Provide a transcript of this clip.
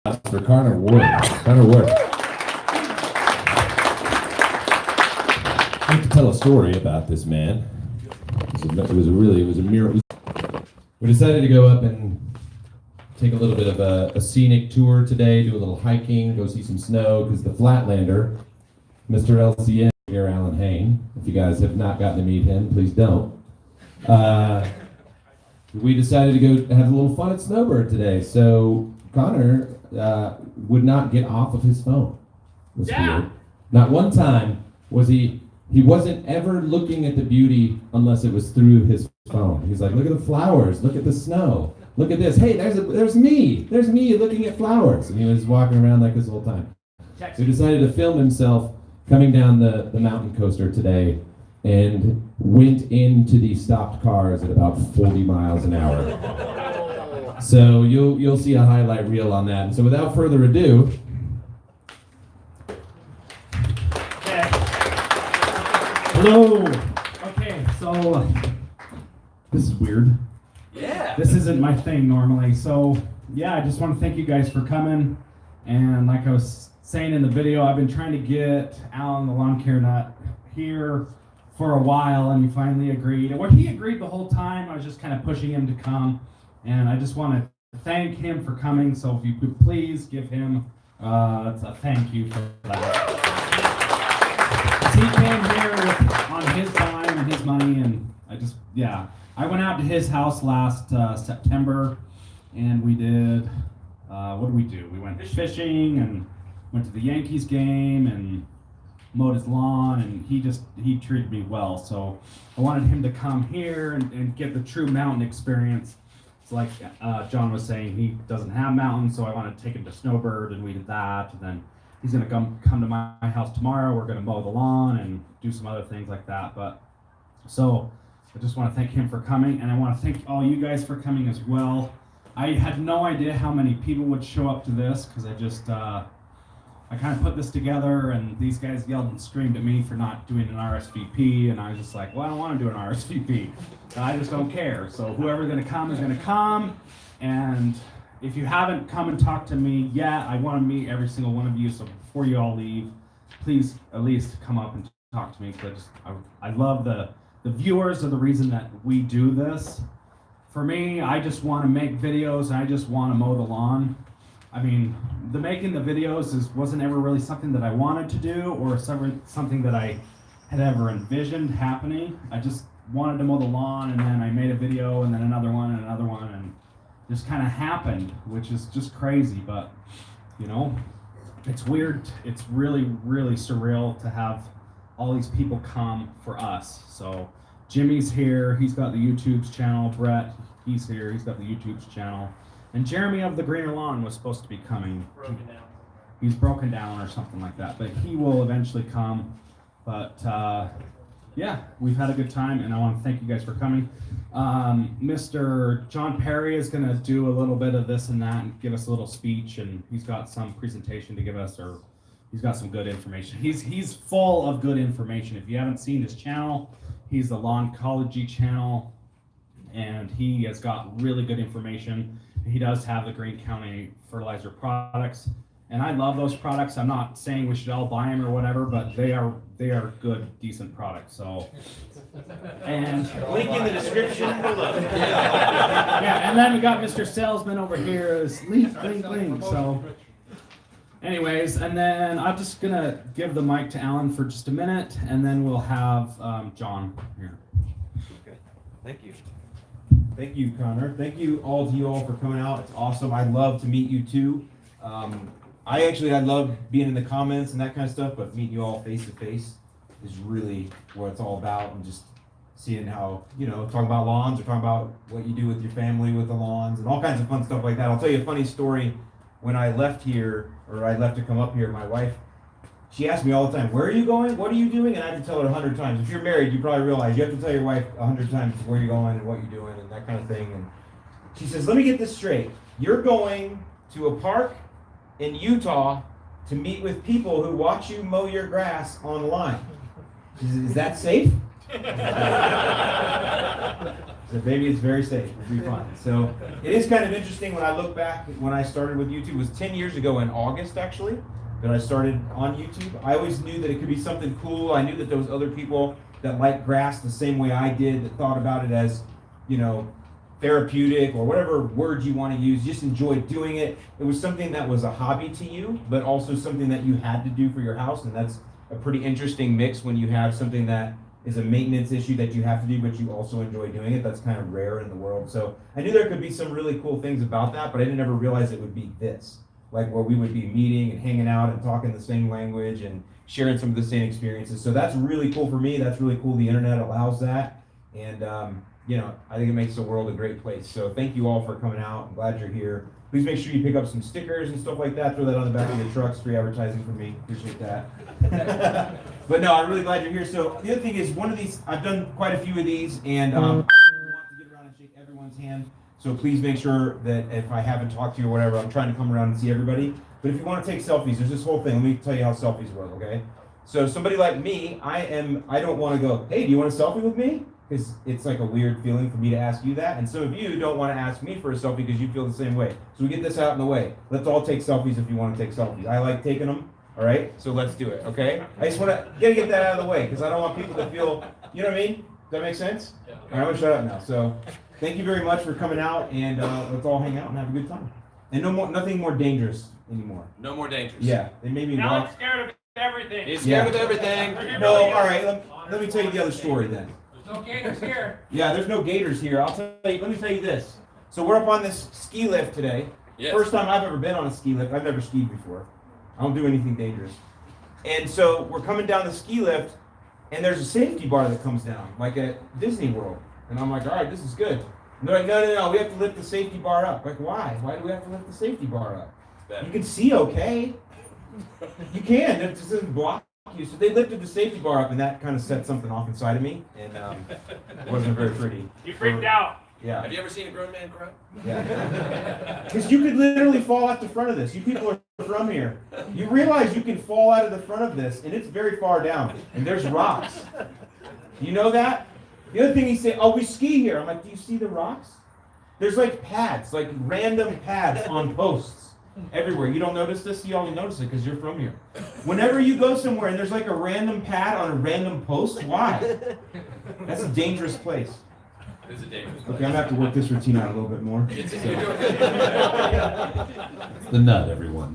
For Connor Ward. Connor Ward. I have to tell a story about this man. It was a miracle. We decided to go up and take a little bit of a scenic tour today, do a little hiking, go see some snow, because the Flatlander, Mr. LCN here, Alan Hain, if you guys have not gotten to meet him, please don't. We decided to go have a little fun at Snowbird today, so Connor would not get off of his phone. It was weird. Not one time was he wasn't ever looking at the beauty unless it was through his phone. He's like, look at the flowers, look at the snow, look at this. Hey, there's me looking at flowers. And he was walking around like this the whole time. So he decided to film himself coming down the mountain coaster today and went into these stopped cars at about 40 miles an hour. So you'll see a highlight reel on that. And so without further ado, hello. Okay, so this is weird. Yeah. This isn't my thing normally. So yeah, I just want to thank you guys for coming. And like I was saying in the video, I've been trying to get Alan the lawn care nut here for a while, and he finally agreed. And he agreed the whole time. I was just kind of pushing him to come. And I just want to thank him for coming. So if you could please give him a thank you for that. He came here on his time and his money, and I went out to his house last September, and we did, what did we do? We went fishing and went to the Yankees game and mowed his lawn, and he treated me well. So I wanted him to come here and get the true mountain experience. It's like John was saying, he doesn't have mountains, so I wanted to take him to Snowbird, and we did that, and then he's gonna come to my house tomorrow. We're gonna mow the lawn and do some other things like that. But so I just want to thank him for coming, and I want to thank all you guys for coming as well. I had no idea how many people would show up to this, because I kind of put this together, and these guys yelled and screamed at me for not doing an RSVP, and I was just like, well, I don't want to do an RSVP. I just don't care. So whoever's gonna come is gonna come, and if you haven't come and talked to me yet, I want to meet every single one of you. So before you all leave, please at least come up and talk to me, because I love the viewers are the reason that we do this. For me, I just want to make videos, and I just want to mow the lawn. I mean, making the videos wasn't ever really something that I wanted to do, or something that I had ever envisioned happening. I just wanted to mow the lawn, and then I made a video, and then another one, and just kind of happened, which is just crazy. But you know, it's weird. It's really, really surreal to have all these people come for us. So Jimmy's here. He's got the YouTube's channel. Brett, he's here. He's got the YouTube's channel. And Jeremy of the Greener Lawn was supposed to be coming. He's broken down or something like that, but he will eventually come. But yeah, we've had a good time, and I want to thank you guys for coming. Mr. John Perry is going to do a little bit of this and that and give us a little speech, and he's got some presentation to give us, or he's got some good information. He's full of good information. If you haven't seen his channel, he's the Lawncology channel, and he has got really good information. He does have the Greene County fertilizer products, and I love those products. I'm not saying we should all buy them or whatever, but they are good, decent products. So, and Link in the description below. yeah, and then we got Mr. Salesman over here is link. So, anyways, and then I'm just gonna give the mic to Alan for just a minute, and then we'll have John here. Okay. Thank you. Thank you, Connor. Thank you all for coming out. It's awesome. I'd love to meet you too. I love being in the comments and that kind of stuff, but meeting you all face to face is really what it's all about, and just seeing how, talking about lawns or talking about what you do with your family with the lawns and all kinds of fun stuff like that. I'll tell you a funny story. When I left here, or I left to come up here, my wife, she asked me all the time, where are you going? What are you doing? And I have to tell her 100 times. If you're married, you probably realize you have to tell your wife 100 times where you're going and what you're doing and that kind of thing. And she says, let me get this straight. You're going to a park in Utah to meet with people who watch you mow your grass online. She says, is that safe? So maybe it's very safe. It'll be fine. So it is kind of interesting when I look back when I started with YouTube. It was 10 years ago in August actually that I started on YouTube. I always knew that it could be something cool. I knew that there was other people that liked grass the same way I did, that thought about it as, you know, therapeutic or whatever word you want to use, just enjoyed doing it. It was something that was a hobby to you, but also something that you had to do for your house, and that's a pretty interesting mix when you have something that is a maintenance issue that you have to do, but you also enjoy doing it. That's kind of rare in the world. So I knew there could be some really cool things about that, but I didn't ever realize it would be this, like where we would be meeting and hanging out and talking the same language and sharing some of the same experiences. So that's really cool for me. That's really cool. The internet allows that. And, you know, I think it makes the world a great place. So thank you all for coming out. I'm glad you're here. Please make sure you pick up some stickers and stuff like that. Throw that on the back of your trucks. Free advertising for me. Appreciate that. But no, I'm really glad you're here. So the other thing is, one of these, I've done quite a few of these, and I want to get around and shake everyone's hand. So please make sure that if I haven't talked to you or whatever, I'm trying to come around and see everybody. But if you want to take selfies, there's this whole thing. Let me tell you how selfies work, okay? So somebody like me, I don't want to go, hey, do you want a selfie with me? Because it's like a weird feeling for me to ask you that. And some of you don't want to ask me for a selfie because you feel the same way. So we get this out in the way. Let's all take selfies if you want to take selfies. I like taking them, all right? So let's do it, okay? I just want to get that out of the way because I don't want people to feel, you know what I mean? Does that make sense? Yeah. All right, I'm going to shut up now. So thank you very much for coming out, and let's all hang out and have a good time. And nothing more dangerous anymore. No more dangers. Yeah, they made me Now walk. I'm scared of everything. He's scared of everything. No, all right, let me tell you the other story then. There's no gators here. Yeah, there's no gators here. Let me tell you this. So we're up on this ski lift today. Yes. First time I've ever been on a ski lift. I've never skied before. I don't do anything dangerous. And so we're coming down the ski lift, and there's a safety bar that comes down, like at Disney World. And I'm like, all right, this is good. And they're like, no, we have to lift the safety bar up. Like, why? Why do we have to lift the safety bar up? You can see okay. You can. It just doesn't block you. So they lifted the safety bar up, and that kind of set something off inside of me, and it wasn't very pretty. You freaked out. Yeah. Have you ever seen a grown man cry? Yeah. Because you could literally fall out the front of this. You people are from here. You realize you can fall out of the front of this, and it's very far down, and there's rocks. You know that? The other thing he said, oh, we ski here. I'm like, do you see the rocks? There's like pads, like random pads on posts everywhere. You don't notice this? You only notice it because you're from here. Whenever you go somewhere and there's like a random pad on a random post, why? That's a dangerous place. It is a dangerous Okay, I'm going to have to work this routine out a little bit more. It's The nut, everyone.